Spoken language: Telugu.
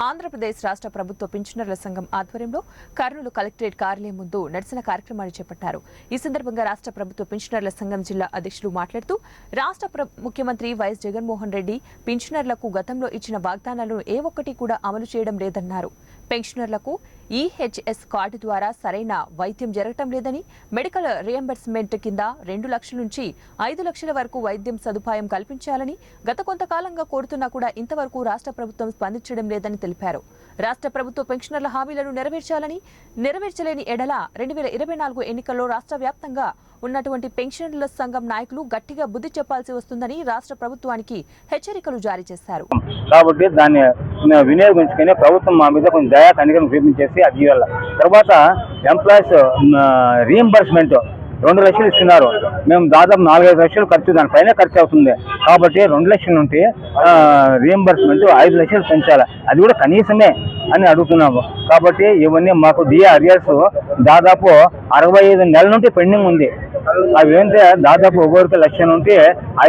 ఆంధ్రప్రదేశ్ రాష్ట్ర ప్రభుత్వ పింఛనర్ల సంఘం ఆధ్వర్యంలో కర్నూలు కలెక్టరేట్ కార్యాలయం ముందు నిరసన కార్యక్రమాన్ని చేపట్టారు. ఈ సందర్భంగా రాష్ట్ర ప్రభుత్వ పింఛనర్ల సంఘం జిల్లా అధ్యక్షులు మాట్లాడుతూ రాష్ట్ర ముఖ్యమంత్రి వైఎస్ జగన్మోహన్ రెడ్డి పింఛనర్లకు గతంలో ఇచ్చిన వాగ్దానాలను ఏ ఒక్కటి కూడా అమలు చేయడం లేదన్నారు. పెన్షనర్లకు ఈహెచ్ఎస్ కార్డు ద్వారా సరైన వైద్యం జరగటం లేదని, మెడికల్ రియంబర్స్మెంట్ కింద 2 లక్షల నుంచి 5 లక్షల వరకు వైద్యం సదుపాయం కల్పించాలని గత కొంతకాలంగా కోరుతున్నా కూడా ఇంతవరకు రాష్ట్ర ప్రభుత్వం స్పందించడం లేదని తెలిపారు. రాష్ట్ర ప్రభుత్వ పెన్షనర్ల హామీలను నెరవేర్చలేని ఎడల 2024 ఎన్నికల్లో రాష్ట్ర వ్యాప్తంగా ఉన్నటువంటి పెన్షనర్ల సంఘం నాయకులు గట్టిగా బుద్ధి చెప్పాల్సి వస్తుందని రాష్ట్ర ప్రభుత్వానికి హెచ్చరికలు జారీ చేశారు. కాబట్టి దాన్ని వినియోగించుకుని ప్రభుత్వం మా మీద కొంచెం దయా కనికరం చూపించేసి అది ఇవ్వాలి. తర్వాత ఎంప్లాయీస్ రీఎంబర్స్మెంట్ 2 లక్షలు ఇస్తున్నారు. మేము దాదాపు 4-5 లక్షలు ఖర్చు దానిపైన ఖర్చు అవుతుంది. కాబట్టి 2 లక్షల నుండి రీఎంబర్స్మెంట్ 5 లక్షలు పెంచాలి. అది కూడా కనీసమే అని అడుగుతున్నాము. కాబట్టి ఇవన్నీ మాకు డిఏ అరియర్స్ దాదాపు 65 నెలల నుండి పెండింగ్ ఉంది. అవి ఏంటంటే దాదాపు ఒక్కొక్కరికి 1 లక్ష నుండి 5